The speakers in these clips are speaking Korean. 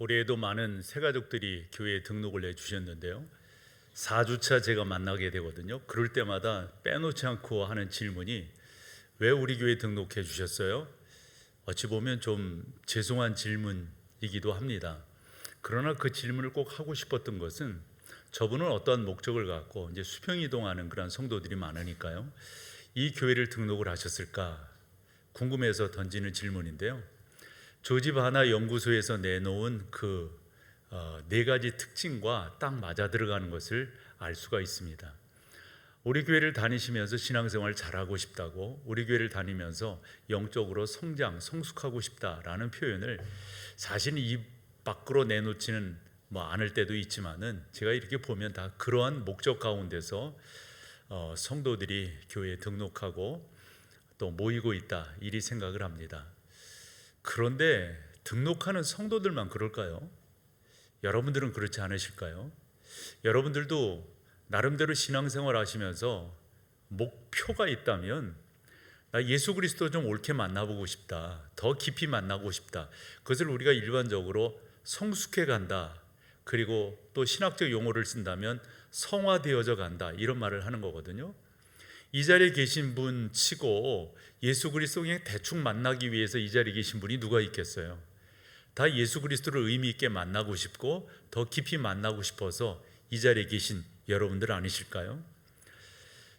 올해에도 많은 새가족들이 교회에 등록을 해주셨는데요. 4주차 제가 만나게 되거든요. 그럴 때마다 빼놓지 않고 하는 질문이 왜 우리 교회에 등록해 주셨어요? 어찌 보면 좀 죄송한 질문이기도 합니다. 그러나 그 질문을 꼭 하고 싶었던 것은 저분은 어떠한 목적을 갖고 이제 수평 이동하는 그런 성도들이 많으니까요. 이 교회를 등록을 하셨을까 궁금해서 던지는 질문인데요. 조지 바나 연구소에서 내놓은 그 네 가지 특징과 딱 맞아 들어가는 것을 알 수가 있습니다. 우리 교회를 다니시면서 신앙생활 잘하고 싶다고, 우리 교회를 다니면서 영적으로 성장, 성숙하고 싶다라는 표현을 사실 입 밖으로 내놓지는 않을 때도 있지만은 제가 이렇게 보면 다 그러한 목적 가운데서 성도들이 교회에 등록하고 또 모이고 있다 이리 생각을 합니다. 그런데 등록하는 성도들만 그럴까요? 여러분들은 그렇지 않으실까요? 여러분들도 나름대로 신앙생활 하시면서 목표가 있다면 나 예수 그리스도 좀 옳게 만나보고 싶다, 더 깊이 만나고 싶다, 그것을 우리가 일반적으로 성숙해 간다, 그리고 또 신학적 용어를 쓴다면 성화되어져 간다, 이런 말을 하는 거거든요. 이 자리에 계신 분 치고 예수 그리스도 그냥 대충 만나기 위해서 이 자리에 계신 분이 누가 있겠어요? 다 예수 그리스도를 의미 있게 만나고 싶고 더 깊이 만나고 싶어서 이 자리에 계신 여러분들 아니실까요?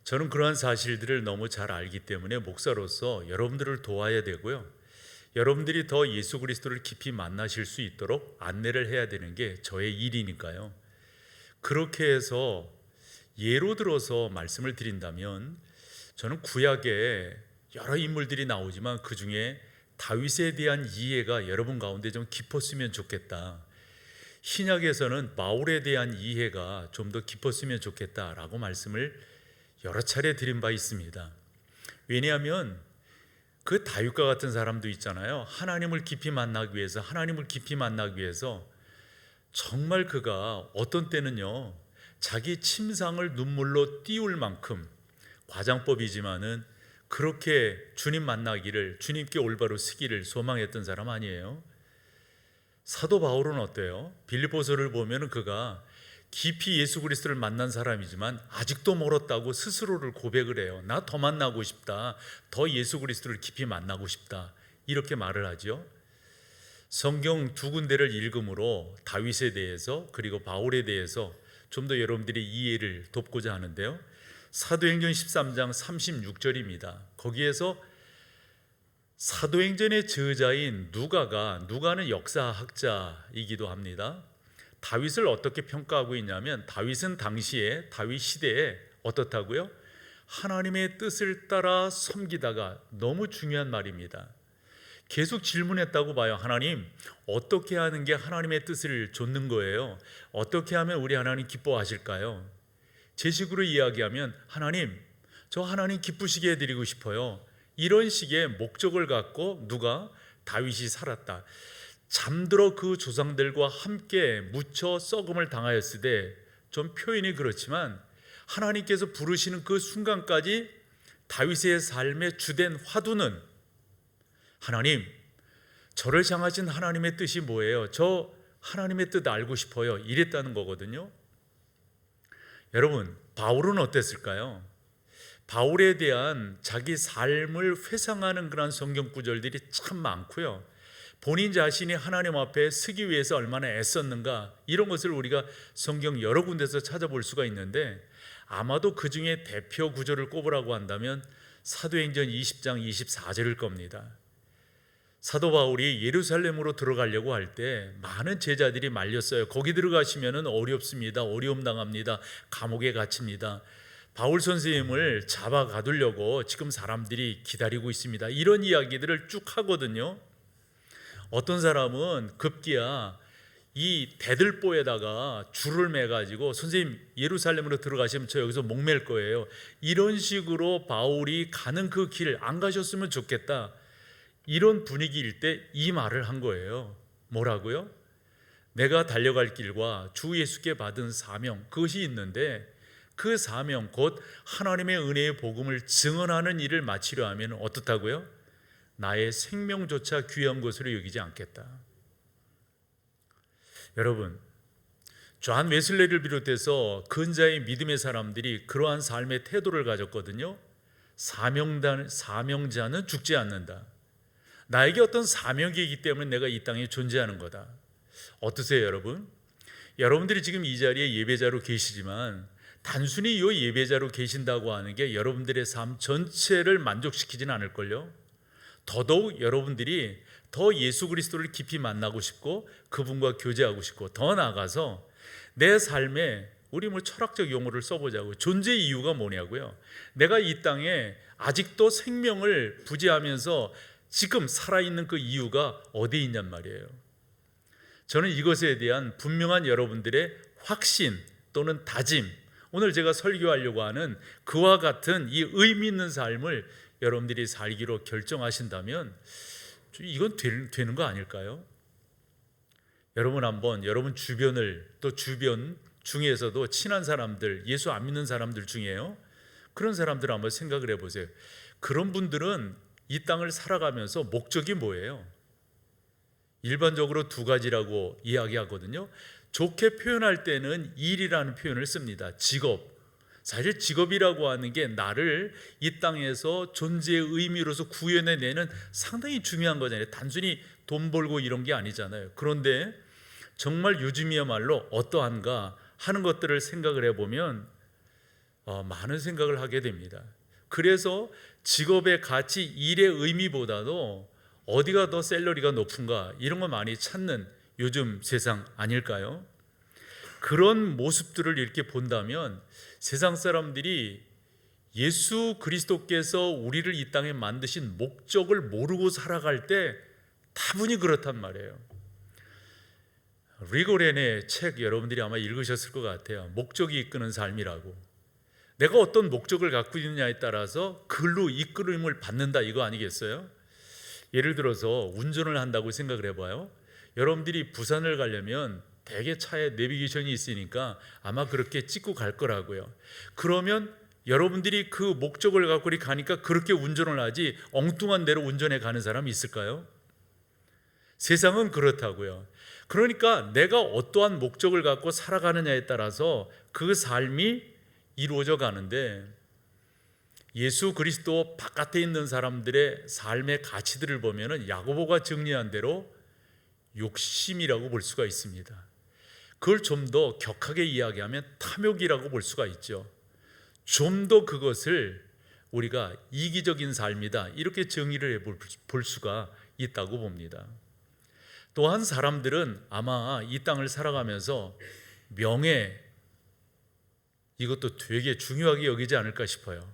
저는 그러한 사실들을 너무 잘 알기 때문에 목사로서 여러분들을 도와야 되고요. 여러분들이 더 예수 그리스도를 깊이 만나실 수 있도록 안내를 해야 되는 게 저의 일이니까요. 그렇게 해서 예로 들어서 말씀을 드린다면 저는 구약에 여러 인물들이 나오지만 그 중에 다윗에 대한 이해가 여러분 가운데 좀 깊었으면 좋겠다. 신약에서는 바울에 대한 이해가 좀 더 깊었으면 좋겠다라고 말씀을 여러 차례 드린 바 있습니다. 왜냐하면 그 다윗과 같은 사람도 있잖아요. 하나님을 깊이 만나기 위해서 정말 그가 어떤 때는요 자기 침상을 눈물로 띄울 만큼 과장법이지만은 그렇게 주님 만나기를, 주님께 올바로 서기를 소망했던 사람 아니에요? 사도 바울은 어때요? 빌립보서를 보면 그가 깊이 예수 그리스도를 만난 사람이지만 아직도 멀었다고 스스로를 고백을 해요. 나 더 만나고 싶다, 더 예수 그리스도를 깊이 만나고 싶다, 이렇게 말을 하죠. 성경 두 군데를 읽음으로 다윗에 대해서 그리고 바울에 대해서 좀 더 여러분들의 이해를 돕고자 하는데요. 사도행전 13장 36절입니다. 거기에서 사도행전의 저자인 누가는 역사학자이기도 합니다. 다윗을 어떻게 평가하고 있냐면 다윗은 당시에 다윗 시대에 어떻다고요? 하나님의 뜻을 따라 섬기다가, 너무 중요한 말입니다. 계속 질문했다고 봐요. 하나님, 어떻게 하는 게 하나님의 뜻을 좇는 거예요? 어떻게 하면 우리 하나님 기뻐하실까요? 제 식으로 이야기하면 하나님, 저 하나님 기쁘시게 해드리고 싶어요. 이런 식의 목적을 갖고 다윗이 살았다. 잠들어 그 조상들과 함께 묻혀 썩음을 당하였을 때, 좀 표현이 그렇지만 하나님께서 부르시는 그 순간까지 다윗의 삶의 주된 화두는 하나님, 저를 향하신 하나님의 뜻이 뭐예요? 저 하나님의 뜻 알고 싶어요, 이랬다는 거거든요. 여러분, 바울은 어땠을까요? 바울에 대한 자기 삶을 회상하는 그런 성경 구절들이 참 많고요. 본인 자신이 하나님 앞에 서기 위해서 얼마나 애썼는가, 이런 것을 우리가 성경 여러 군데서 찾아볼 수가 있는데, 아마도 그 중에 대표 구절을 꼽으라고 한다면 사도행전 20장 24절일 겁니다. 사도 바울이 예루살렘으로 들어가려고 할 때 많은 제자들이 말렸어요. 거기 들어가시면 어렵습니다, 어려움 당합니다, 감옥에 갇힙니다, 바울 선생님을 잡아 가두려고 지금 사람들이 기다리고 있습니다, 이런 이야기들을 쭉 하거든요. 어떤 사람은 급기야 이 대들보에다가 줄을 매가지고 선생님 예루살렘으로 들어가시면 저 여기서 목맬 거예요, 이런 식으로 바울이 가는 그 길 안 가셨으면 좋겠다, 이런 분위기일 때 이 말을 한 거예요. 뭐라고요? 내가 달려갈 길과 주 예수께 받은 사명, 그것이 있는데 그 사명 곧 하나님의 은혜의 복음을 증언하는 일을 마치려 하면 어떻다고요? 나의 생명조차 귀한 것으로 여기지 않겠다. 여러분, 존 웨슬레를 비롯해서 근자의 믿음의 사람들이 그러한 삶의 태도를 가졌거든요. 사명자는 죽지 않는다. 나에게 어떤 사명이 있기 때문에 내가 이 땅에 존재하는 거다. 어떠세요, 여러분? 여러분들이 지금 이 자리에 예배자로 계시지만 단순히 이 예배자로 계신다고 하는 게 여러분들의 삶 전체를 만족시키지는 않을걸요. 더더욱 여러분들이 더 예수 그리스도를 깊이 만나고 싶고 그분과 교제하고 싶고 더 나아가서 내 삶에 우리 철학적 용어를 써보자고 존재 이유가 뭐냐고요. 내가 이 땅에 아직도 생명을 부지하면서 지금 살아있는 그 이유가 어디에 있냔 말이에요. 저는 이것에 대한 분명한 여러분들의 확신 또는 다짐, 오늘 제가 설교하려고 하는 그와 같은 이 의미 있는 삶을 여러분들이 살기로 결정하신다면 이건 되는 거 아닐까요? 여러분 한번 여러분 주변을 또 주변 중에서도 친한 사람들, 예수 안 믿는 사람들 중에요, 그런 사람들 한번 생각을 해보세요. 그런 분들은 이 땅을 살아가면서 목적이 뭐예요? 일반적으로 두 가지라고 이야기하거든요. 좋게 표현할 때는 일이라는 표현을 씁니다. 직업. 사실 직업이라고 하는 게 나를 이 땅에서 존재의 의미로서 구현해내는 상당히 중요한 거잖아요. 단순히 돈 벌고 이런 게 아니잖아요. 그런데 정말 요즘이야말로 어떠한가 하는 것들을 생각을 해보면 많은 생각을 하게 됩니다. 그래서 직업의 가치, 일의 의미보다도 어디가 더 샐러리가 높은가 이런 거 많이 찾는 요즘 세상 아닐까요? 그런 모습들을 이렇게 본다면 세상 사람들이 예수 그리스도께서 우리를 이 땅에 만드신 목적을 모르고 살아갈 때 다분히 그렇단 말이에요. 리고렌의 책 여러분들이 아마 읽으셨을 것 같아요. 목적이 이끄는 삶이라고. 내가 어떤 목적을 갖고 있느냐에 따라서 글로 이끌림을 받는다, 이거 아니겠어요? 예를 들어서 운전을 한다고 생각을 해봐요. 여러분들이 부산을 가려면 대개 차에 내비게이션이 있으니까 아마 그렇게 찍고 갈 거라고요. 그러면 여러분들이 그 목적을 갖고 가니까 그렇게 운전을 하지 엉뚱한 데로 운전해 가는 사람이 있을까요? 세상은 그렇다고요. 그러니까 내가 어떠한 목적을 갖고 살아가느냐에 따라서 그 삶이 이루어져 가는데, 예수 그리스도 바깥에 있는 사람들의 삶의 가치들을 보면 야고보가 정리한 대로 욕심이라고 볼 수가 있습니다. 그걸 좀 더 격하게 이야기하면 탐욕이라고 볼 수가 있죠. 좀 더 그것을 우리가 이기적인 삶이다, 이렇게 정의를 해볼 수가 있다고 봅니다. 또한 사람들은 아마 이 땅을 살아가면서 명예, 이것도 되게 중요하게 여기지 않을까 싶어요.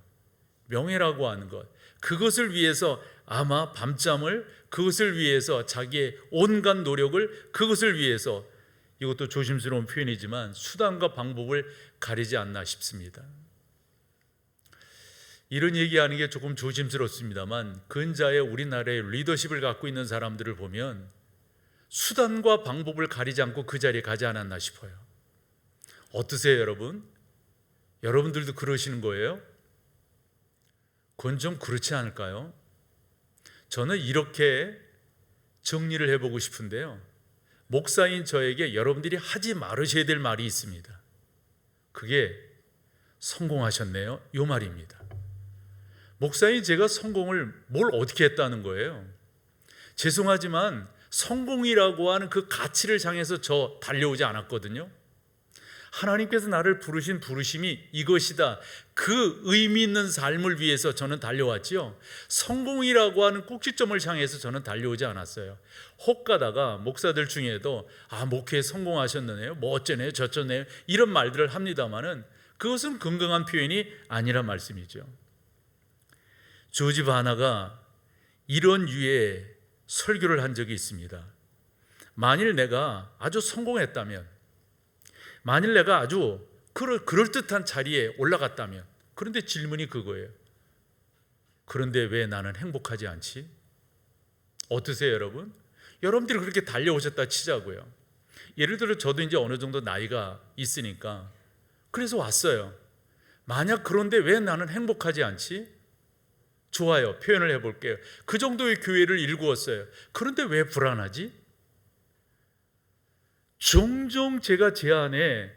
명예라고 하는 것, 그것을 위해서 아마 밤잠을, 그것을 위해서 자기의 온갖 노력을, 그것을 위해서, 이것도 조심스러운 표현이지만 수단과 방법을 가리지 않나 싶습니다. 이런 얘기하는 게 조금 조심스럽습니다만 근자의 우리나라의 리더십을 갖고 있는 사람들을 보면 수단과 방법을 가리지 않고 그 자리에 가지 않았나 싶어요. 어떠세요, 여러분? 여러분들도 그러시는 거예요? 그건 좀 그렇지 않을까요? 저는 이렇게 정리를 해보고 싶은데요, 목사인 저에게 여러분들이 하지 말으셔야 될 말이 있습니다. 그게 성공하셨네요, 이 말입니다. 목사인 제가 성공을 뭘 어떻게 했다는 거예요? 죄송하지만 성공이라고 하는 그 가치를 향해서 저 달려오지 않았거든요. 하나님께서 나를 부르신 부르심이 이것이다, 그 의미 있는 삶을 위해서 저는 달려왔지요. 성공이라고 하는 꼭지점을 향해서 저는 달려오지 않았어요. 혹 가다가 목사들 중에도 목회에 성공하셨네요, 뭐 어쩌네요 저쩌네요 이런 말들을 합니다마는 그것은 건강한 표현이 아니란 말씀이죠. 조지 바나가 이런 유의 설교를 한 적이 있습니다. 만일 내가 아주 성공했다면, 만일 내가 아주 그럴듯한 자리에 올라갔다면, 그런데 질문이 그거예요. 그런데 왜 나는 행복하지 않지? 어떠세요, 여러분? 여러분들이 그렇게 달려오셨다 치자고요. 예를 들어 저도 이제 어느 정도 나이가 있으니까 그래서 왔어요. 만약 그런데 왜 나는 행복하지 않지? 좋아요, 표현을 해볼게요. 그 정도의 교회를 일구었어요. 그런데 왜 불안하지? 종종 제가 제 안에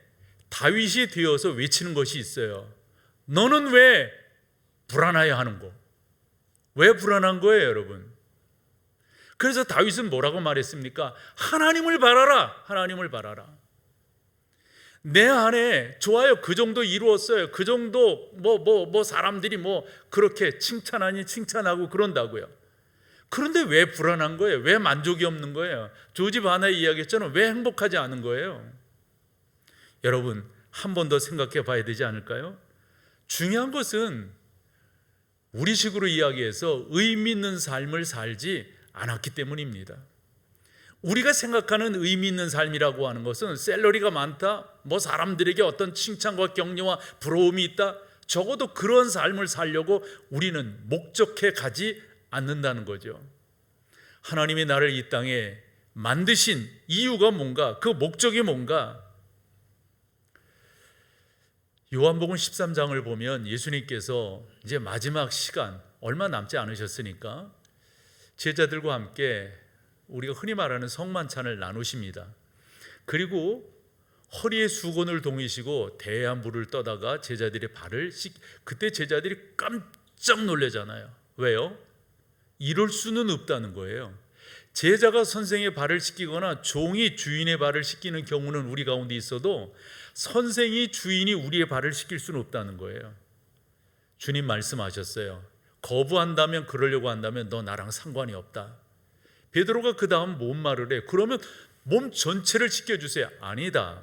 다윗이 되어서 외치는 것이 있어요. 너는 왜 불안하여 하는고? 왜 불안한 거예요, 여러분? 그래서 다윗은 뭐라고 말했습니까? 하나님을 바라라. 하나님을 바라라. 내 안에 좋아요. 그 정도 이루었어요. 그 정도 사람들이 그렇게 칭찬하니 칭찬하고 그런다고요. 그런데 왜 불안한 거예요? 왜 만족이 없는 거예요? 조지 바나의 이야기처럼 왜 행복하지 않은 거예요? 여러분, 한 번 더 생각해 봐야 되지 않을까요? 중요한 것은 우리식으로 이야기해서 의미 있는 삶을 살지 않았기 때문입니다. 우리가 생각하는 의미 있는 삶이라고 하는 것은 샐러리가 많다, 사람들에게 어떤 칭찬과 격려와 부러움이 있다, 적어도 그런 삶을 살려고 우리는 목적해 가지 않는다는 거죠. 하나님이 나를 이 땅에 만드신 이유가 뭔가, 그 목적이 뭔가. 요한복음 13장을 보면 예수님께서 이제 마지막 시간, 얼마 남지 않으셨으니까 제자들과 함께 우리가 흔히 말하는 성만찬을 나누십니다. 그리고 허리에 수건을 동이시고 대야 물을 떠다가 제자들의 발을 그때 제자들이 깜짝 놀라잖아요. 왜요? 이럴 수는 없다는 거예요. 제자가 선생의 발을 씻기거나 종이 주인의 발을 씻기는 경우는 우리 가운데 있어도 선생이 주인이 우리의 발을 씻길 수는 없다는 거예요. 주님 말씀하셨어요. 거부한다면, 그러려고 한다면 너 나랑 상관이 없다. 베드로가 그 다음 뭔 말을 해? 그러면 몸 전체를 씻겨주세요. 아니다.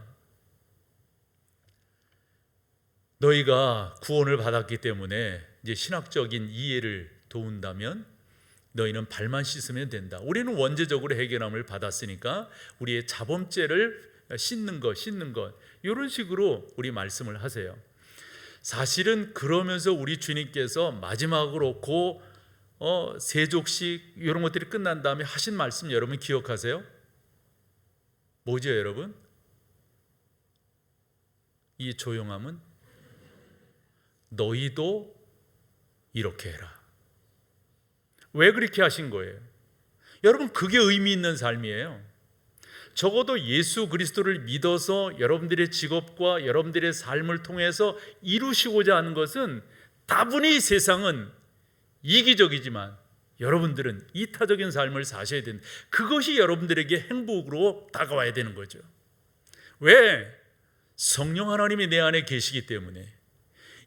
너희가 구원을 받았기 때문에 이제 신학적인 이해를 도운다면 너희는 발만 씻으면 된다. 우리는 원죄적으로 해결함을 받았으니까 우리의 자범죄를 씻는 것 이런 식으로 우리 말씀을 하세요. 사실은 그러면서 우리 주님께서 마지막으로 세족식 이런 것들이 끝난 다음에 하신 말씀 여러분 기억하세요? 뭐죠, 여러분? 이 조용함은 너희도 이렇게 해라. 왜 그렇게 하신 거예요? 여러분, 그게 의미 있는 삶이에요. 적어도 예수 그리스도를 믿어서 여러분들의 직업과 여러분들의 삶을 통해서 이루시고자 하는 것은 다분히 세상은 이기적이지만 여러분들은 이타적인 삶을 사셔야 된다. 그것이 여러분들에게 행복으로 다가와야 되는 거죠. 왜? 성령 하나님이 내 안에 계시기 때문에.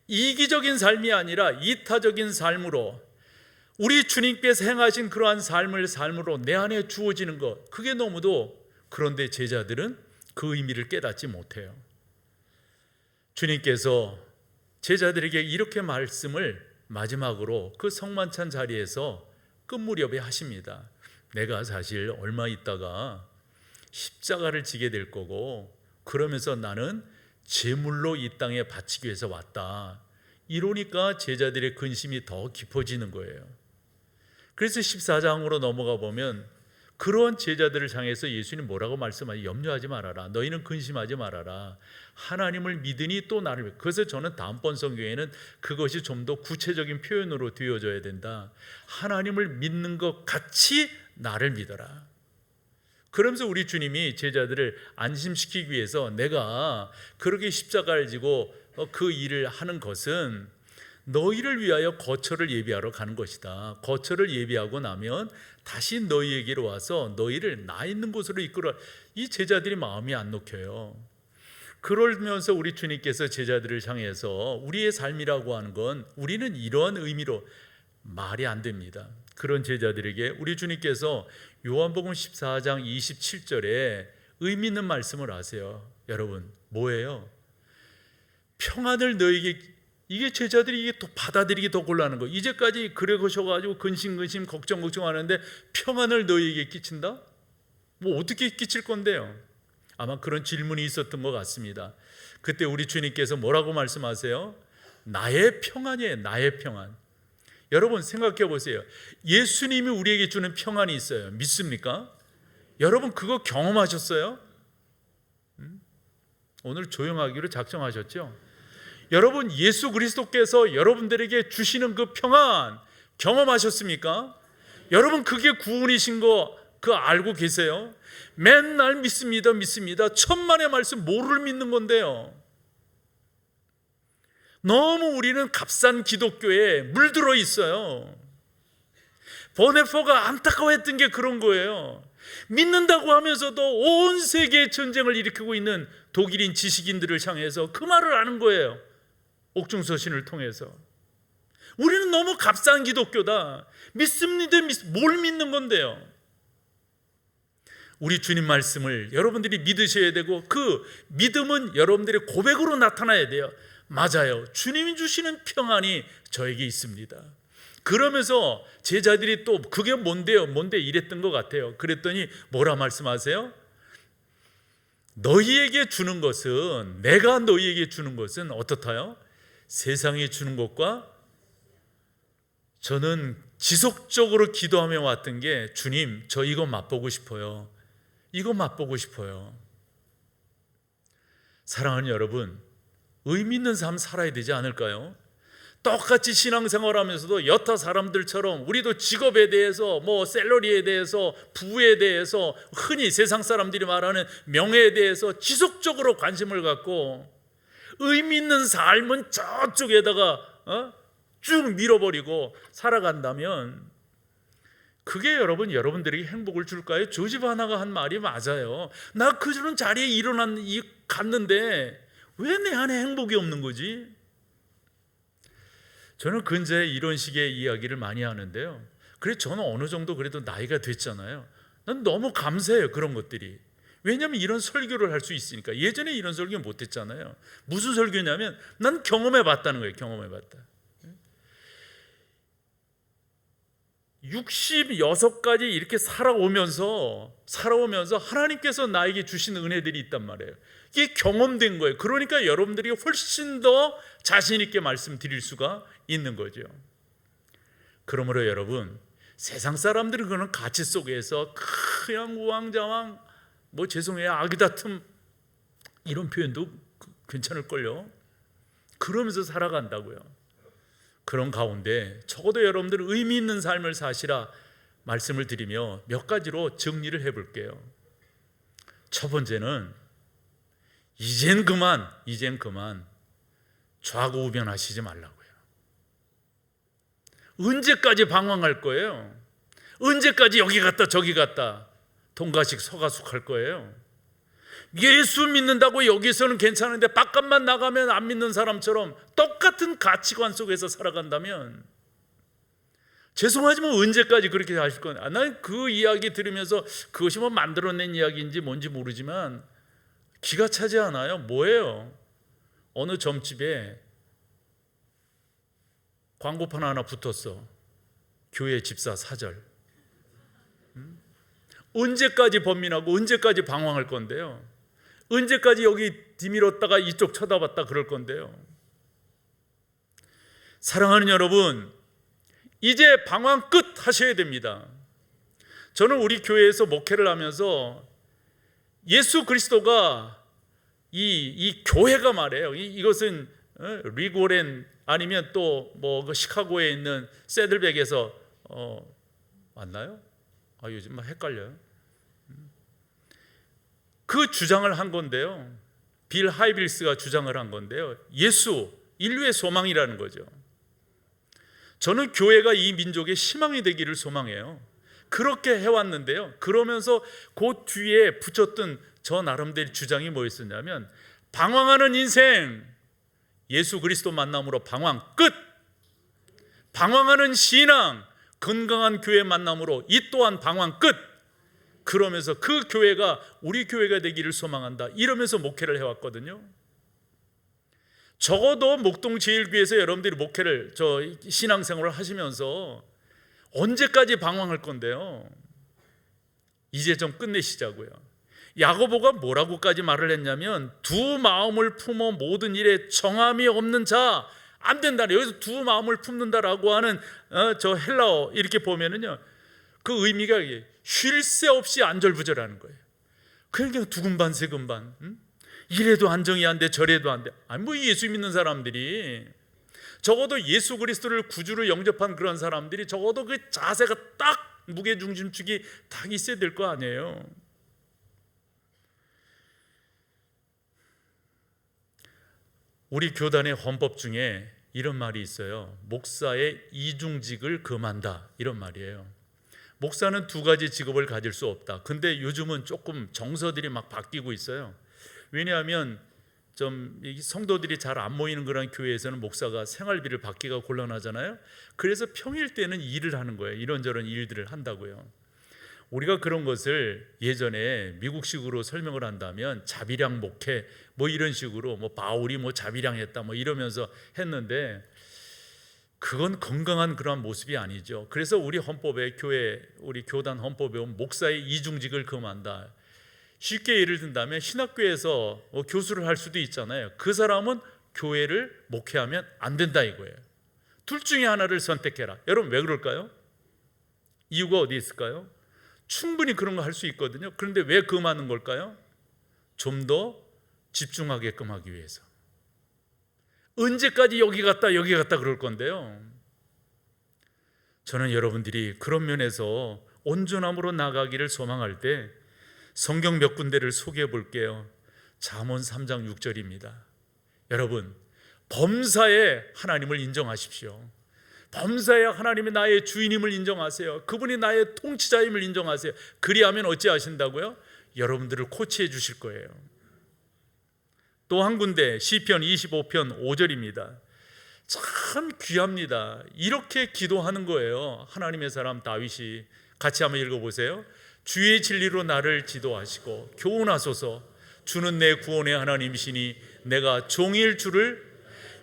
이기적인 삶이 아니라 이타적인 삶으로 우리 주님께서 행하신 그러한 삶으로 내 안에 주어지는 것, 그게 너무도. 그런데 제자들은 그 의미를 깨닫지 못해요. 주님께서 제자들에게 이렇게 말씀을 마지막으로 그 성만찬 자리에서 끝 무렵에 하십니다. 내가 사실 얼마 있다가 십자가를 지게 될 거고, 그러면서 나는 제물로 이 땅에 바치기 위해서 왔다. 이러니까 제자들의 근심이 더 깊어지는 거예요. 그래서 14장으로 넘어가 보면 그런 제자들을 향해서 예수님 뭐라고 말씀하지? 염려하지 말아라. 너희는 근심하지 말아라. 하나님을 믿으니 또 나를 믿. 그래서 저는 다음번 성경에는 그것이 좀 더 구체적인 표현으로 되어져야 된다. 하나님을 믿는 것 같이 나를 믿어라. 그러면서 우리 주님이 제자들을 안심시키기 위해서 내가 그렇게 십자가를 지고 그 일을 하는 것은 너희를 위하여 거처를 예비하러 가는 것이다. 거처를 예비하고 나면 다시 너희에게로 와서 너희를 나 있는 곳으로 이끌어. 이 제자들이 마음이 안 놓여요. 그러면서 우리 주님께서 제자들을 향해서 우리의 삶이라고 하는 건 우리는 이러한 의미로 말이 안 됩니다. 그런 제자들에게 우리 주님께서 요한복음 14장 27절에 의미 있는 말씀을 하세요. 여러분, 뭐예요? 평안을 너희에게. 이게 제자들이 이게 또 받아들이기 더 곤란한 거. 이제까지 그래 거셔가지고 근심 걱정하는데 평안을 너희에게 끼친다? 뭐 어떻게 끼칠 건데요? 아마 그런 질문이 있었던 것 같습니다. 그때 우리 주님께서 뭐라고 말씀하세요? 나의 평안이에요. 나의 평안. 여러분 생각해 보세요. 예수님이 우리에게 주는 평안이 있어요. 믿습니까? 여러분 그거 경험하셨어요? 오늘 조용하기로 작정하셨죠? 여러분 예수 그리스도께서 여러분들에게 주시는 그 평안 경험하셨습니까? 여러분 그게 구원이신 거 그거 알고 계세요? 맨날 믿습니다, 믿습니다. 천만의 말씀 뭐를 믿는 건데요? 너무 우리는 값싼 기독교에 물들어 있어요. 보네포가 안타까워했던 게 그런 거예요. 믿는다고 하면서도 온 세계에 전쟁을 일으키고 있는 독일인 지식인들을 향해서 그 말을 하는 거예요. 옥중서신을 통해서. 우리는 너무 값싼 기독교다. 믿습니다. 뭘 믿는 건데요? 우리 주님 말씀을 여러분들이 믿으셔야 되고, 그 믿음은 여러분들의 고백으로 나타나야 돼요. 맞아요. 주님이 주시는 평안이 저에게 있습니다. 그러면서 제자들이 또 그게 뭔데요? 뭔데 이랬던 것 같아요. 그랬더니 뭐라 말씀하세요? 너희에게 주는 것은, 내가 너희에게 주는 것은 어떻다요? 세상에 주는 것과, 저는 지속적으로 기도하며 왔던 게, 주님, 저 이거 맛보고 싶어요. 이거 맛보고 싶어요. 사랑하는 여러분, 의미 있는 삶 살아야 되지 않을까요? 똑같이 신앙생활하면서도 여타 사람들처럼 우리도 직업에 대해서, 샐러리에 대해서, 부에 대해서, 흔히 세상 사람들이 말하는 명예에 대해서 지속적으로 관심을 갖고 의미 있는 삶은 저쪽에다가 쭉 밀어버리고 살아간다면, 그게 여러분들에게 행복을 줄까요? 조지 바나가 한 말이 맞아요. 나 그저런 자리에 갔는데 왜 내 안에 행복이 없는 거지? 저는 근자에 이런 식의 이야기를 많이 하는데요. 그래서 저는 어느 정도 그래도 나이가 됐잖아요. 난 너무 감사해요, 그런 것들이. 왜냐하면 이런 설교를 할 수 있으니까. 예전에 이런 설교 못했잖아요. 무슨 설교냐면, 난 경험해봤다는 거예요. 경험해봤다. 66가지 이렇게 살아오면서 하나님께서 나에게 주신 은혜들이 있단 말이에요. 이게 경험된 거예요. 그러니까 여러분들이 훨씬 더 자신 있게 말씀드릴 수가 있는 거죠. 그러므로 여러분, 세상 사람들은 그런 가치 속에서 그냥 우왕좌왕, 죄송해요, 아기다툼, 이런 표현도 괜찮을걸요. 그러면서 살아간다고요. 그런 가운데 적어도 여러분들은 의미 있는 삶을 사시라 말씀을 드리며 몇 가지로 정리를 해볼게요. 첫 번째는 이젠 그만 좌고우변하시지 말라고요. 언제까지 방황할 거예요? 언제까지 여기 갔다 저기 갔다 동가식 서가숙 할 거예요? 예수 믿는다고 여기서는 괜찮은데 바깥만 나가면 안 믿는 사람처럼 똑같은 가치관 속에서 살아간다면, 죄송하지만 언제까지 그렇게 하실 거냐? 난 그 이야기 들으면서 그것이 만들어낸 이야기인지 뭔지 모르지만 기가 차지 않아요. 뭐예요? 어느 점집에 광고판 하나 붙었어. 교회 집사 사절. 언제까지 번민하고 언제까지 방황할 건데요? 언제까지 여기 뒤밀었다가 이쪽 쳐다봤다 그럴 건데요? 사랑하는 여러분, 이제 방황 끝 하셔야 됩니다. 저는 우리 교회에서 목회를 하면서 예수 그리스도가 이 교회가 말해요. 이것은 리고렌 아니면 또 시카고에 있는 새들백에서 맞나요? 요즘 헷갈려요. 그 주장을 한 건데요. 빌 하이빌스가 주장을 한 건데요. 예수, 인류의 소망이라는 거죠. 저는 교회가 이 민족의 희망이 되기를 소망해요. 그렇게 해왔는데요. 그러면서 그 뒤에 붙였던 저 나름대로 주장이 뭐였었냐면, 방황하는 인생, 예수 그리스도 만남으로 방황 끝. 방황하는 신앙, 건강한 교회 만남으로 이 또한 방황 끝. 그러면서 그 교회가 우리 교회가 되기를 소망한다, 이러면서 목회를 해왔거든요. 적어도 목동제일교회에서 여러분들이 목회를 신앙생활을 하시면서 언제까지 방황할 건데요? 이제 좀 끝내시자고요. 야고보가 뭐라고까지 말을 했냐면, 두 마음을 품어 모든 일에 정함이 없는 자 안 된다. 여기서 두 마음을 품는다라고 하는 저 헬라어 이렇게 보면은요, 그 의미가 쉴 새 없이 안절부절하는 거예요. 그러니까 두근반 세근반, 이래도 안정이 안 돼, 저래도 안 돼. 예수 믿는 사람들이, 적어도 예수 그리스도를 구주로 영접한 그런 사람들이 적어도 그 자세가 딱 무게중심축이 딱 있어야 될 거 아니에요. 우리 교단의 헌법 중에 이런 말이 있어요. 목사의 이중직을 금한다, 이런 말이에요. 목사는 두 가지 직업을 가질 수 없다. 근데 요즘은 조금 정서들이 막 바뀌고 있어요. 왜냐하면 좀 성도들이 잘 안 모이는 그런 교회에서는 목사가 생활비를 받기가 곤란하잖아요. 그래서 평일 때는 일을 하는 거예요. 이런저런 일들을 한다고요. 우리가 그런 것을 예전에 미국식으로 설명을 한다면 자비량 목회 뭐 이런 식으로 뭐 바울이 뭐 자비량했다 뭐 이러면서 했는데, 그건 건강한 그러한 모습이 아니죠. 그래서 우리 헌법에 우리 교단 헌법에 보면 목사의 이중직을 금한다. 쉽게 예를 든다면 신학교에서 교수를 할 수도 있잖아요. 그 사람은 교회를 목회하면 안 된다 이거예요. 둘 중에 하나를 선택해라. 여러분 왜 그럴까요? 이유가 어디 있을까요? 충분히 그런 거 할 수 있거든요. 그런데 왜 금하는 걸까요? 좀 더 집중하게끔 하기 위해서. 언제까지 여기 갔다 그럴 건데요. 저는 여러분들이 그런 면에서 온전함으로 나가기를 소망할 때 성경 몇 군데를 소개해 볼게요. 잠언 3장 6절입니다. 여러분, 범사에 하나님을 인정하십시오. 범사에 하나님이 나의 주인임을 인정하세요. 그분이 나의 통치자임을 인정하세요. 그리하면 어찌하신다고요? 여러분들을 코치해 주실 거예요. 또 한 군데 시편 25편 5절입니다. 참 귀합니다. 이렇게 기도하는 거예요. 하나님의 사람 다윗이. 같이 한번 읽어보세요. 주의 진리로 나를 지도하시고 교훈하소서. 주는 내 구원의 하나님이시니 내가 종일 주를.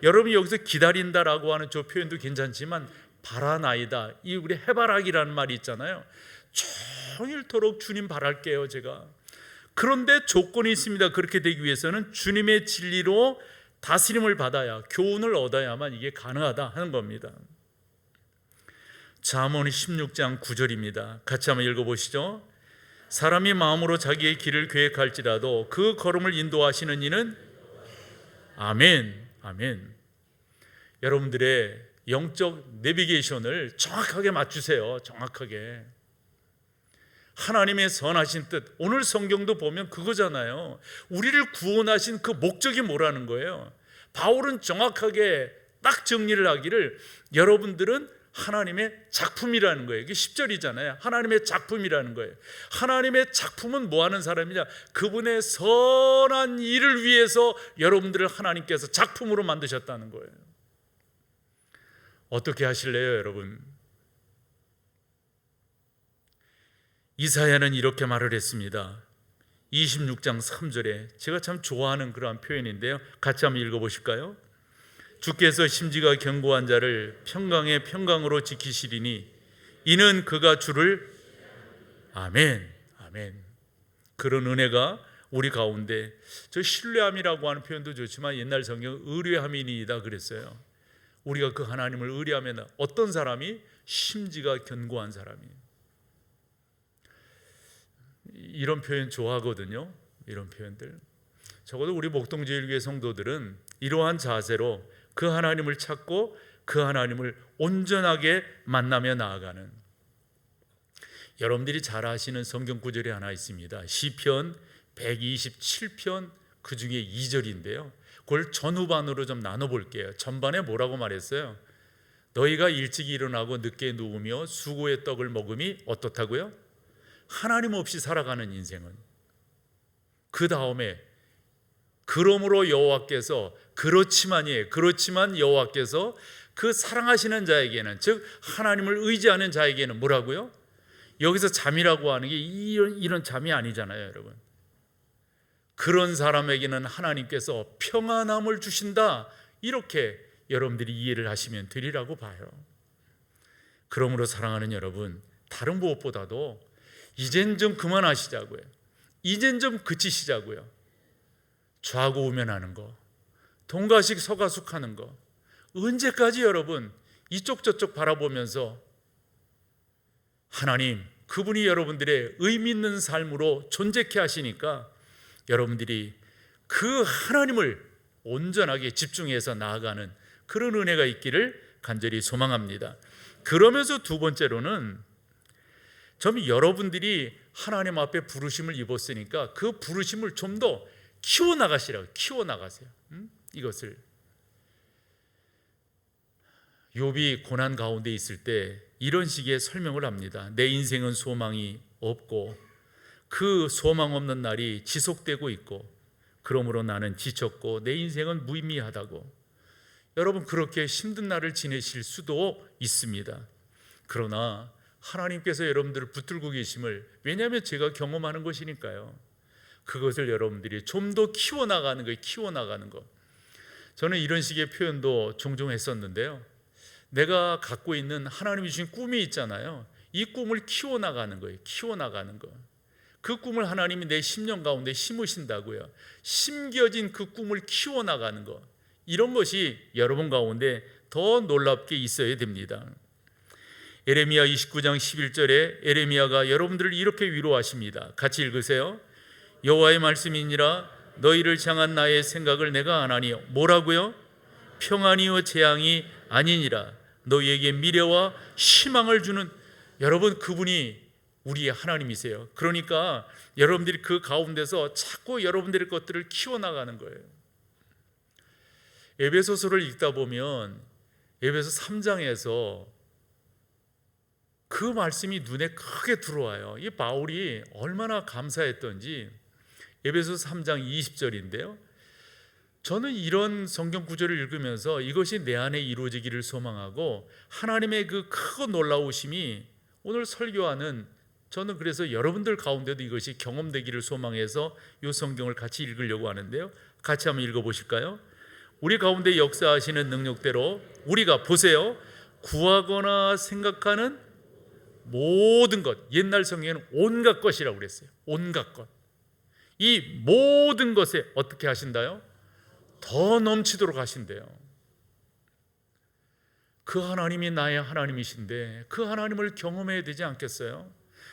여러분이 여기서 기다린다라고 하는 저 표현도 괜찮지만 바라나이다, 이 우리 해바라기라는 말이 있잖아요. 종일토록 주님 바랄게요 제가. 그런데 조건이 있습니다. 그렇게 되기 위해서는 주님의 진리로 다스림을 받아야, 교훈을 얻어야만 이게 가능하다 하는 겁니다. 잠언 16장 9절입니다. 같이 한번 읽어보시죠. 사람이 마음으로 자기의 길을 계획할지라도 그 걸음을 인도하시는 이는. 아멘, 아멘. 여러분들의 영적 내비게이션을 정확하게 맞추세요. 정확하게. 하나님의 선하신 뜻, 오늘 성경도 보면 그거잖아요. 우리를 구원하신 그 목적이 뭐라는 거예요. 바울은 정확하게 딱 정리를 하기를, 여러분들은 하나님의 작품이라는 거예요. 이게 10절이잖아요. 하나님의 작품이라는 거예요. 하나님의 작품은 뭐 하는 사람이냐? 그분의 선한 일을 위해서 여러분들을 하나님께서 작품으로 만드셨다는 거예요. 어떻게 하실래요, 여러분? 이사야는 이렇게 말을 했습니다. 26장 3절에 제가 참 좋아하는 그러한 표현인데요. 같이 한번 읽어보실까요? 주께서 심지가 견고한 자를 평강의 평강으로 지키시리니 이는 그가 주를. 아멘, 아멘. 그런 은혜가 우리 가운데, 저 신뢰함이라고 하는 표현도 좋지만 옛날 성경 의뢰함이니이다 그랬어요. 우리가 그 하나님을 의뢰하면 어떤 사람이? 심지가 견고한 사람이. 이런 표현 좋아하거든요. 이런 표현들. 적어도 우리 목동제일교회 성도들은 이러한 자세로 그 하나님을 찾고 그 하나님을 온전하게 만나며 나아가는, 여러분들이 잘 아시는 성경 구절이 하나 있습니다. 시편 127편 그 중에 2절인데요. 그걸 전후반으로 좀 나눠볼게요. 전반에 뭐라고 말했어요? 너희가 일찍 일어나고 늦게 누우며 수고의 떡을 먹음이 어떻다고요? 하나님 없이 살아가는 인생은. 그 다음에 그러므로 여호와께서, 그렇지만 여호와께서 그 사랑하시는 자에게는, 즉 하나님을 의지하는 자에게는 뭐라고요? 여기서 잠이라고 하는 게 이런 잠이 아니잖아요, 여러분. 그런 사람에게는 하나님께서 평안함을 주신다, 이렇게 여러분들이 이해를 하시면 되리라고 봐요. 그러므로 사랑하는 여러분, 다른 무엇보다도 이젠 좀 그만하시자고요. 이젠 좀 그치시자고요. 좌고우면하는 거, 동가식 서가숙하는 거, 언제까지 여러분 이쪽 저쪽 바라보면서 하나님, 그분이 여러분들의 의미 있는 삶으로 존재케 하시니까 여러분들이 그 하나님을 온전하게 집중해서 나아가는 그런 은혜가 있기를 간절히 소망합니다. 그러면서 두 번째로는 좀 여러분들이 하나님 앞에 부르심을 입었으니까 그 부르심을 좀 더 키워나가시라고, 키워나가세요. 이것을. 욥이 고난 가운데 있을 때 이런 식의 설명을 합니다. 내 인생은 소망이 없고 그 소망 없는 날이 지속되고 있고 그러므로 나는 지쳤고 내 인생은 무의미하다고. 여러분, 그렇게 힘든 날을 지내실 수도 있습니다. 그러나 하나님께서 여러분들을 붙들고 계심을, 왜냐하면 제가 경험하는 것이니까요, 그것을 여러분들이 좀 더 키워나가는 거예요. 키워나가는 거. 저는 이런 식의 표현도 종종 했었는데요, 내가 갖고 있는 하나님이 주신 꿈이 있잖아요. 이 꿈을 키워나가는 거예요. 키워나가는 거. 그 꿈을 하나님이 내 심령 가운데 심으신다고요. 심겨진 그 꿈을 키워나가는 거, 이런 것이 여러분 가운데 더 놀랍게 있어야 됩니다. 에레미야 29장 11절에 에레미야가 여러분들을 이렇게 위로하십니다. 같이 읽으세요. 여호와의 말씀이니라 너희를 향한 나의 생각을 내가 아나니 뭐라고요? 평안이요 재앙이 아니니라. 너희에게 미래와 희망을 주는, 여러분, 그분이 우리의 하나님이세요. 그러니까 여러분들이 그 가운데서 자꾸 여러분들의 것들을 키워나가는 거예요. 에베소서를 읽다 보면 에베소 3장에서 그 말씀이 눈에 크게 들어와요. 이 바울이 얼마나 감사했던지. 에베소 3장 20절인데요, 저는 이런 성경 구절을 읽으면서 이것이 내 안에 이루어지기를 소망하고 하나님의 그 크고 놀라우심이 오늘 설교하는, 저는 그래서 여러분들 가운데도 이것이 경험되기를 소망해서 이 성경을 같이 읽으려고 하는데요, 같이 한번 읽어보실까요? 우리 가운데 역사하시는 능력대로 우리가, 보세요, 구하거나 생각하는 모든 것, 옛날 성경에는 온갖 것이라고 그랬어요. 온갖 것. 이 모든 것에 어떻게 하신다요? 더 넘치도록 하신대요. 그 하나님이 나의 하나님이신데 그 하나님을 경험해야 되지 않겠어요?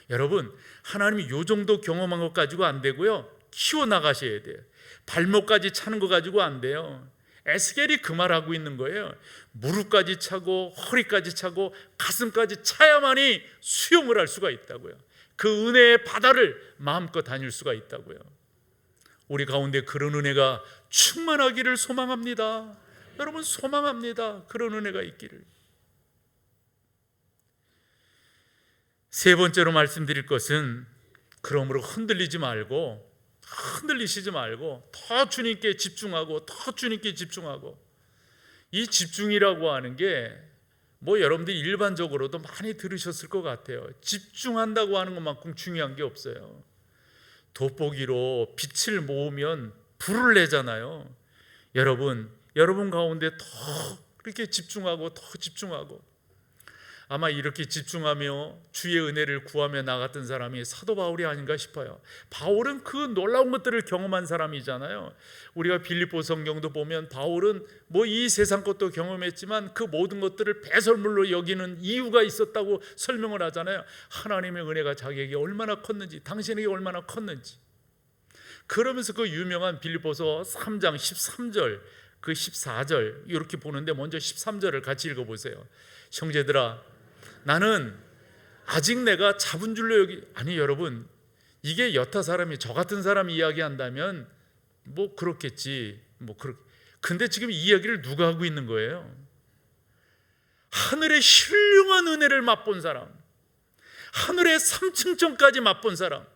여러분, 하나님이 요 정도 경험한 것 가지고 안 되고요, 키워나가셔야 돼요. 발목까지 차는 거 가지고 안 돼요. 에스겔이 그 말하고 있는 거예요. 무릎까지 차고 허리까지 차고 가슴까지 차야만이 수용을 할 수가 있다고요. 그 은혜의 바다를 마음껏 다닐 수가 있다고요. 우리 가운데 그런 은혜가 충만하기를 소망합니다. 여러분, 소망합니다. 그런 은혜가 있기를. 세 번째로 말씀드릴 것은, 그러므로 흔들리지 말고, 흔들리시지 말고 더 주님께 집중하고, 더 주님께 집중하고. 이 집중이라고 하는 게 뭐 여러분들이 일반적으로도 많이 들으셨을 것 같아요. 집중한다고 하는 것만큼 중요한 게 없어요. 돋보기로 빛을 모으면 불을 내잖아요. 여러분 가운데 더 그렇게 집중하고 더 집중하고, 아마 이렇게 집중하며 주의 은혜를 구하며 나갔던 사람이 사도 바울이 아닌가 싶어요. 바울은 그 놀라운 것들을 경험한 사람이잖아요. 우리가 빌립보 성경도 보면 바울은 뭐 이 세상 것도 경험했지만 그 모든 것들을 배설물로 여기는 이유가 있었다고 설명을 하잖아요. 하나님의 은혜가 자기에게 얼마나 컸는지, 당신에게 얼마나 컸는지. 그러면서 그 유명한 빌립보서 3장 13절, 그 14절 이렇게 보는데, 먼저 13절을 같이 읽어보세요. 형제들아, 나는 아직 내가 잡은 줄로 여기, 아니 여러분, 이게 여타 사람이, 저 같은 사람이 이야기한다면 뭐 그렇겠지, 근데 지금 이 이야기를 누가 하고 있는 거예요? 하늘의 신령한 은혜를 맛본 사람, 하늘의 3층천까지 맛본 사람,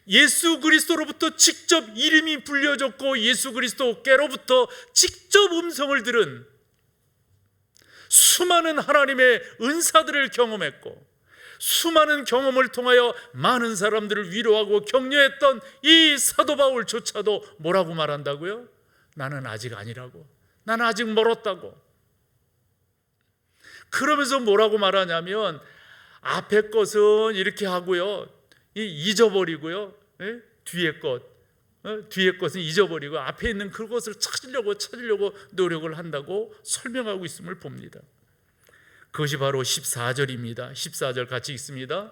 예수 그리스도로부터 직접 이름이 불려졌고 예수 그리스도께로부터 직접 음성을 들은 수많은 하나님의 은사들을 경험했고, 수많은 경험을 통하여 많은 사람들을 위로하고 격려했던 이 사도 바울조차도 뭐라고 말한다고요? 나는 아직 아니라고, 나는 아직 멀었다고. 그러면서 뭐라고 말하냐면, 앞에 것은 이렇게 하고요, 잊어버리고요, 뒤에 것은 잊어버리고 앞에 있는 그것을 찾으려고 노력을 한다고 설명하고 있음을 봅니다. 그것이 바로 14절입니다. 14절 같이 읽습니다.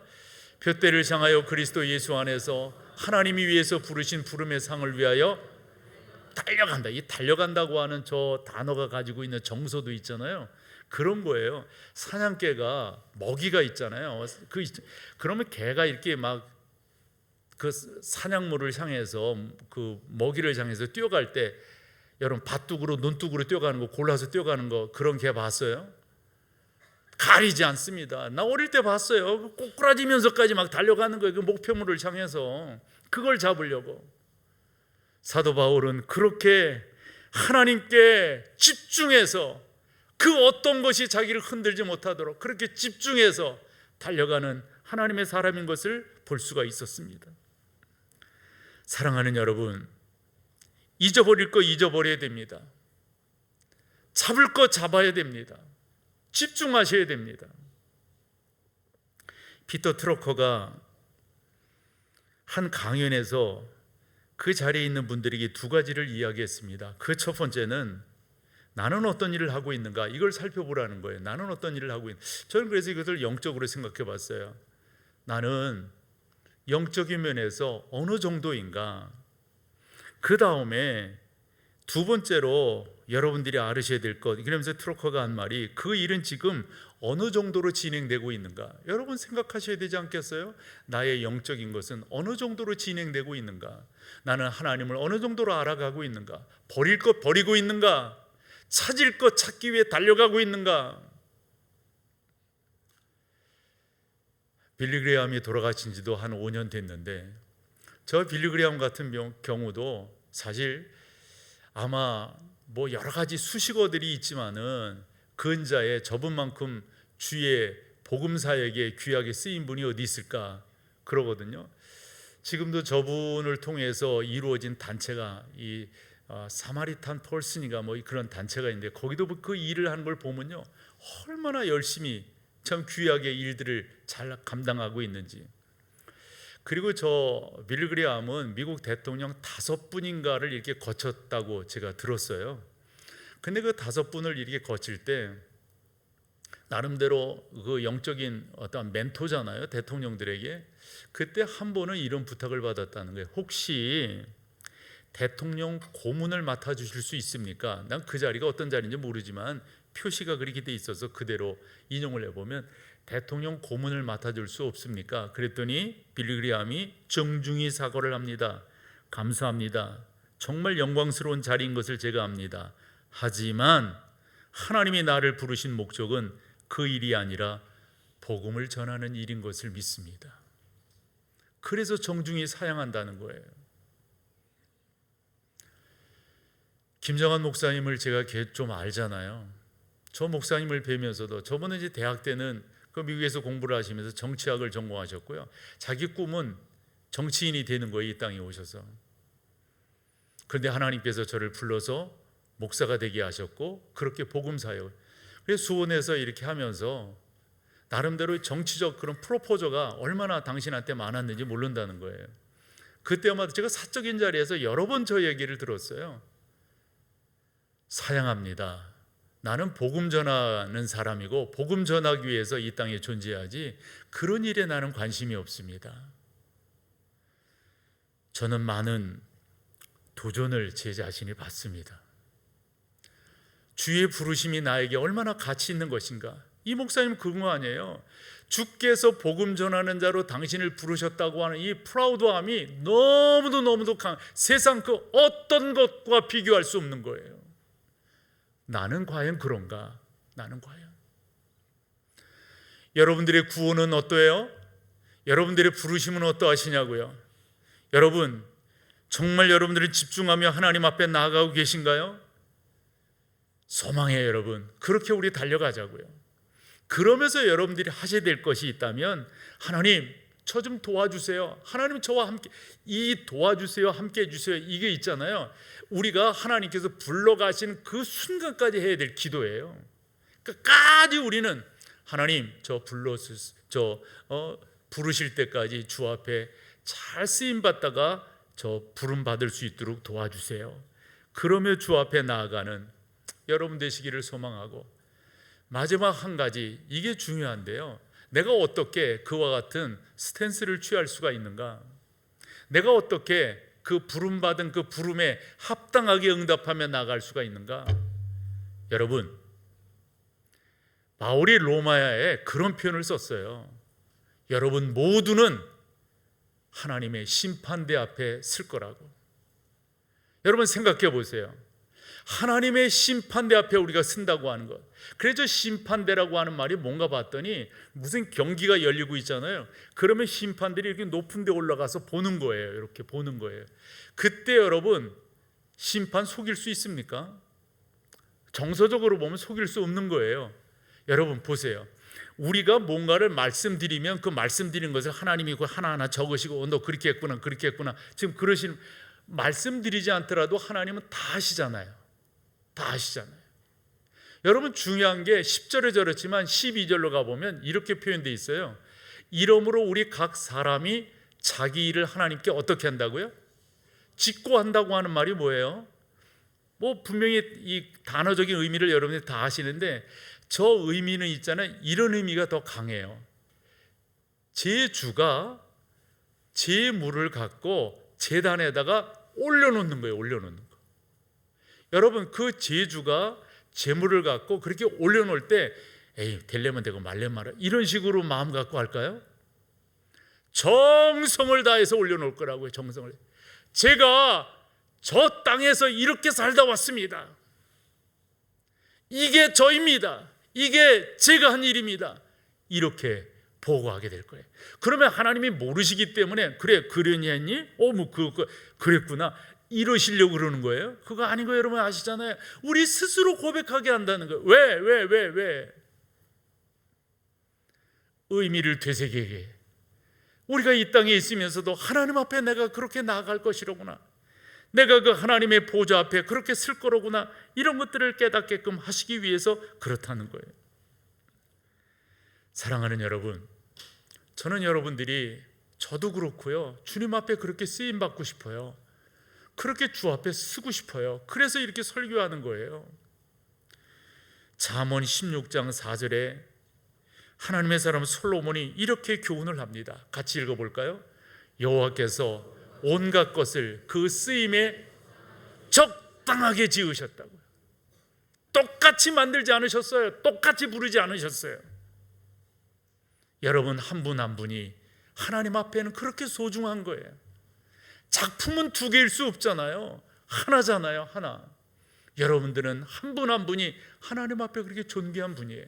푯대를 향하여 그리스도 예수 안에서 하나님이 위해서 부르신 부름의 상을 위하여 달려간다. 이 달려간다고 하는 저 단어가 가지고 있는 정서도 있잖아요. 그런 거예요. 사냥개가 먹이가 있잖아요. 그러면 개가 이렇게 막 그 사냥물을 향해서 그 먹이를 향해서 뛰어갈 때 여러분 밭둑으로 눈둑으로 뛰어가는 거 골라서 뛰어가는 거 그런 개 봤어요? 가리지 않습니다. 나 어릴 때 봤어요. 꼬꾸라지면서까지 막 달려가는 거예요. 그 목표물을 향해서 그걸 잡으려고. 사도 바울은 그렇게 하나님께 집중해서 그 어떤 것이 자기를 흔들지 못하도록 그렇게 집중해서 달려가는 하나님의 사람인 것을 볼 수가 있었습니다. 사랑하는 여러분, 잊어버릴 거 잊어버려야 됩니다. 잡을 거 잡아야 됩니다. 집중하셔야 됩니다. 피터 트러커가 한 강연에서 그 자리에 있는 분들에게 두 가지를 이야기했습니다. 그 첫 번째는 나는 어떤 일을 하고 있는가 이걸 살펴보라는 거예요. 나는 어떤 일을 하고 있는가. 저는 그래서 이것을 영적으로 생각해 봤어요. 나는 영적인 면에서 어느 정도인가. 그 다음에 두 번째로 여러분들이 알으셔야 될 것, 그러면서 트러커가 한 말이 그 일은 지금 어느 정도로 진행되고 있는가. 여러분 생각하셔야 되지 않겠어요? 나의 영적인 것은 어느 정도로 진행되고 있는가. 나는 하나님을 어느 정도로 알아가고 있는가. 버릴 것 버리고 있는가. 찾을 것 찾기 위해 달려가고 있는가. 빌리 그레이엄이 돌아가신 지도 한 5년 됐는데 저 빌리 그레이엄 같은 경우도 사실 아마 뭐 여러 가지 수식어들이 있지만은 근자에 저분만큼 주의 복음 사역에 귀하게 쓰인 분이 어디 있을까 그러거든요. 지금도 저분을 통해서 이루어진 단체가 이 사마리탄 펄슨이가 뭐 그런 단체가 있는데 거기도 그 일을 하는 걸 보면요 얼마나 열심히 참 귀하게 일들을 잘 감당하고 있는지. 그리고 저 빌리 그레이엄은 미국 대통령 5분인가를 이렇게 거쳤다고 제가 들었어요. 근데 그 5분을 이렇게 거칠 때 나름대로 그 영적인 어떤 멘토잖아요, 대통령들에게. 그때 한 번은 이런 부탁을 받았다는 거예요. 혹시 대통령 고문을 맡아주실 수 있습니까? 난 그 자리가 어떤 자리인지 모르지만 표시가 그렇게 돼 있어서 그대로 인용을 해보면 대통령 고문을 맡아줄 수 없습니까? 그랬더니 빌리 그레이엄이 정중히 사과를 합니다. 감사합니다. 정말 영광스러운 자리인 것을 제가 압니다. 하지만 하나님이 나를 부르신 목적은 그 일이 아니라 복음을 전하는 일인 것을 믿습니다. 그래서 정중히 사양한다는 거예요. 김정한 목사님을 제가 좀 알잖아요. 저 목사님을 뵈면서도 저분은 이제 대학 때는 그 미국에서 공부를 하시면서 정치학을 전공하셨고요. 자기 꿈은 정치인이 되는 거예요, 이 땅에 오셔서. 그런데 하나님께서 저를 불러서 목사가 되게 하셨고 그렇게 복음 사역을. 그래서 수원에서 이렇게 하면서 나름대로 정치적 그런 프로포저가 얼마나 당신한테 많았는지 모른다는 거예요. 그때마다 제가 사적인 자리에서 여러 번 저 얘기를 들었어요. 사양합니다. 나는 복음 전하는 사람이고 복음 전하기 위해서 이 땅에 존재하지 그런 일에 나는 관심이 없습니다. 저는 많은 도전을 제 자신이 받습니다. 주의 부르심이 나에게 얼마나 가치 있는 것인가. 이 목사님 그거 아니에요. 주께서 복음 전하는 자로 당신을 부르셨다고 하는 이 프라우드함이 너무도 세상 그 어떤 것과 비교할 수 없는 거예요. 나는 과연 그런가? 나는 과연 여러분들의 구원은 어떠해요? 여러분들의 부르심은 어떠하시냐고요? 여러분 정말 여러분들이 집중하며 하나님 앞에 나아가고 계신가요? 소망해요 여러분. 그렇게 우리 달려가자고요. 그러면서 여러분들이 하셔야 될 것이 있다면 하나님 저 좀 도와주세요. 하나님 저와 함께 이 도와주세요 함께 해주세요 이게 있잖아요. 우리가 하나님께서 불러가신 그 순간까지 해야 될 기도예요. 끝까지 우리는 하나님 저 부르실 때까지 주 앞에 잘 쓰임 받다가 저 부름 받을 수 있도록 도와주세요. 그러며 주 앞에 나아가는 여러분 되시기를 소망하고, 마지막 한 가지 이게 중요한데요. 내가 어떻게 그와 같은 스탠스를 취할 수가 있는가? 내가 어떻게 그 부름받은 그 부름에 합당하게 응답하며 나아갈 수가 있는가? 여러분 바울이 로마야에 그런 표현을 썼어요. 여러분 모두는 하나님의 심판대 앞에 설 거라고. 여러분 생각해 보세요. 하나님의 심판대 앞에 우리가 쓴다고 하는 것. 그래서 심판대라고 하는 말이 뭔가 봤더니 무슨 경기가 열리고 있잖아요. 그러면 심판들이 이렇게 높은 데 올라가서 보는 거예요. 이렇게 보는 거예요. 그때 여러분 심판 속일 수 있습니까? 정서적으로 보면 속일 수 없는 거예요. 여러분 보세요. 우리가 뭔가를 말씀드리면 그 말씀드린 것을 하나님이 하나하나 적으시고 너 그렇게 했구나 그렇게 했구나 지금 그러신, 말씀드리지 않더라도 하나님은 다 하시잖아요. 다 하시잖아요. 여러분 중요한 게 10절에 저렇지만 12절로 가보면 이렇게 표현되어 있어요. 이러므로 우리 각 사람이 자기 일을 하나님께 어떻게 한다고요? 짓고 한다고 하는 말이 뭐예요? 뭐 분명히 이 단어적인 의미를 여러분이 다 아시는데 저 의미는 있잖아요. 이런 의미가 더 강해요. 제 주가 제 물을 갖고 제단에다가 올려놓는 거예요. 올려놓는 거. 여러분 그 제주가 재물을 갖고 그렇게 올려놓을 때 에이 되려면 되고 말려면 말아 이런 식으로 마음 갖고 할까요? 정성을 다해서 올려놓을 거라고요. 정성을. 제가 저 땅에서 이렇게 살다 왔습니다. 이게 저입니다. 이게 제가 한 일입니다. 이렇게 보고하게 될 거예요. 그러면 하나님이 모르시기 때문에 그래 그러니 했니? 그랬구나 이러시려고 그러는 거예요. 그거 아닌 거 여러분 아시잖아요. 우리 스스로 고백하게 한다는 거예요. 왜? 의미를 되새기게. 우리가 이 땅에 있으면서도 하나님 앞에 내가 그렇게 나아갈 것이로구나, 내가 그 하나님의 보좌 앞에 그렇게 쓸 거로구나, 이런 것들을 깨닫게끔 하시기 위해서 그렇다는 거예요. 사랑하는 여러분, 저는 여러분들이, 저도 그렇고요, 주님 앞에 그렇게 쓰임 받고 싶어요. 그렇게 주 앞에 쓰고 싶어요. 그래서 이렇게 설교하는 거예요. 잠언 16장 4절에 하나님의 사람 솔로몬이 이렇게 교훈을 합니다. 같이 읽어볼까요? 여호와께서 온갖 것을 그 쓰임에 적당하게 지으셨다고요. 똑같이 만들지 않으셨어요. 똑같이 부르지 않으셨어요. 여러분 한 분 한 분이 하나님 앞에는 그렇게 소중한 거예요. 작품은 두 개일 수 없잖아요. 하나잖아요. 하나. 여러분들은 한 분 한 분이 하나님 앞에 그렇게 존귀한 분이에요.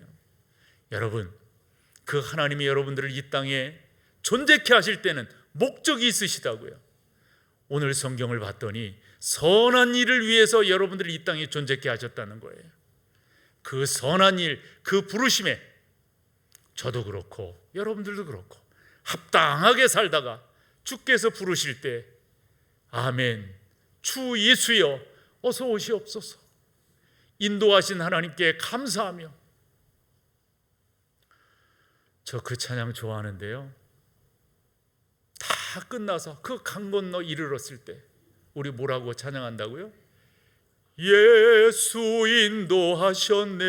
여러분, 그 하나님이 여러분들을 이 땅에 존재케 하실 때는 목적이 있으시다고요. 오늘 성경을 봤더니 선한 일을 위해서 여러분들을 이 땅에 존재케 하셨다는 거예요. 그 선한 일, 그 부르심에 저도 그렇고 여러분들도 그렇고 합당하게 살다가 주께서 부르실 때 아멘, 주 예수여 어서 오시옵소서, 인도하신 하나님께 감사하며. 저 그 찬양 좋아하는데요, 다 끝나서 그 강 건너 이르렀을 때 우리 뭐라고 찬양한다고요? 예수 인도하셨네,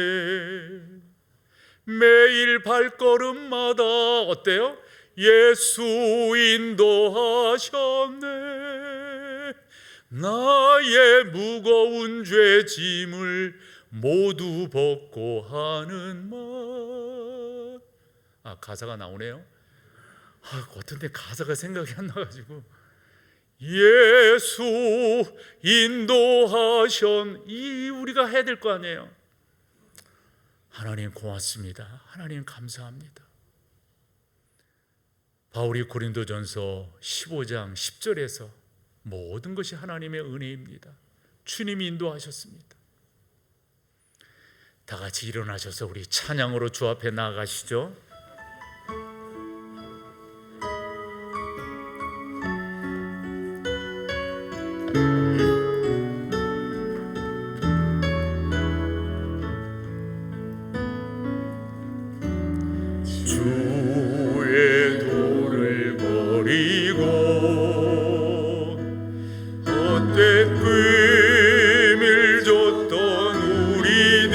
매일 발걸음마다 어때요? 예수 인도하셨네, 나의 무거운 죄 짐을 모두 벗고 하는 말. 가사가 나오네요. 어떤 데 가사가 생각이 안 나가지고 예수 우리가 해야 될 거 아니에요. 하나님 고맙습니다. 하나님 감사합니다. 바울이 고린도전서 15장 10절에서 모든 것이 하나님의 은혜입니다. 주님이 인도하셨습니다. 다 같이 일어나셔서 우리 찬양으로 주 앞에 나아가시죠. 주의 도를 버리고 헛된 꿈을 줬던 우리는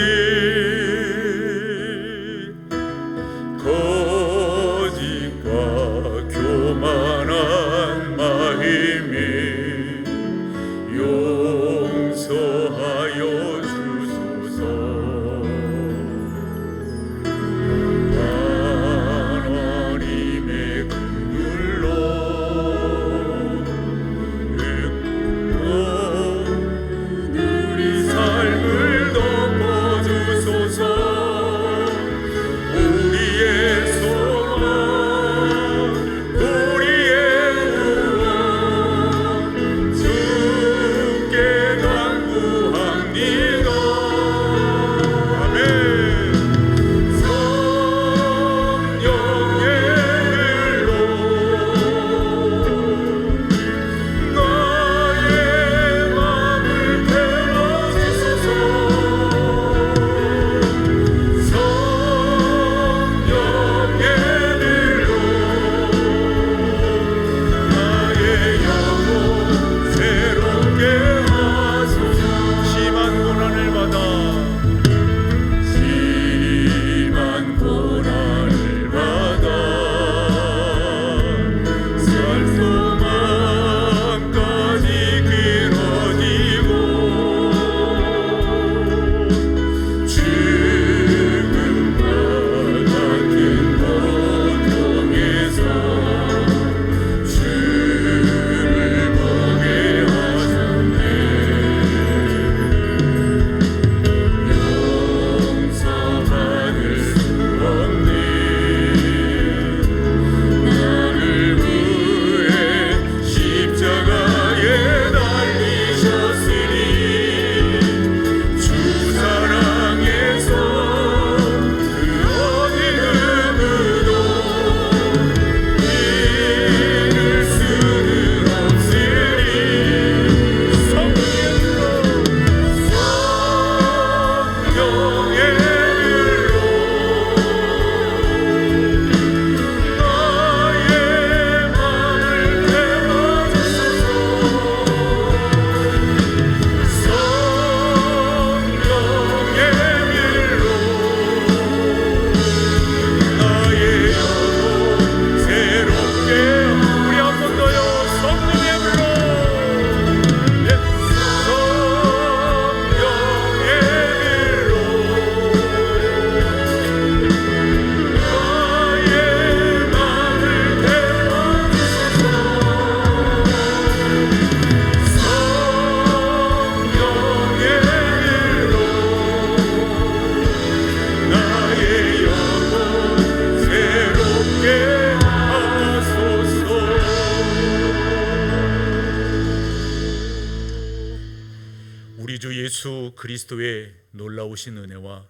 우리 주 예수 그리스도의 놀라우신 은혜와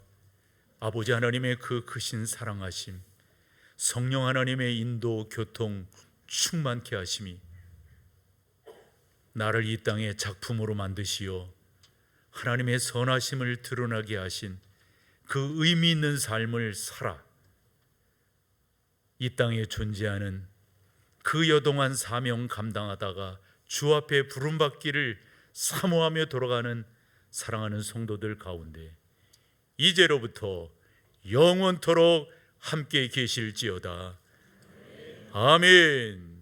아버지 하나님의 그 크신 사랑하심, 성령 하나님의 인도 교통 충만케 하심이 나를 이 땅의 작품으로 만드시어 하나님의 선하심을 드러나게 하신 그 의미 있는 삶을 살아 이 땅에 존재하는 그 여동안 사명 감당하다가 주 앞에 부름받기를 사모하며 돌아가는 사랑하는 성도들 가운데 이제로부터 영원토록 함께 계실지어다. 아멘.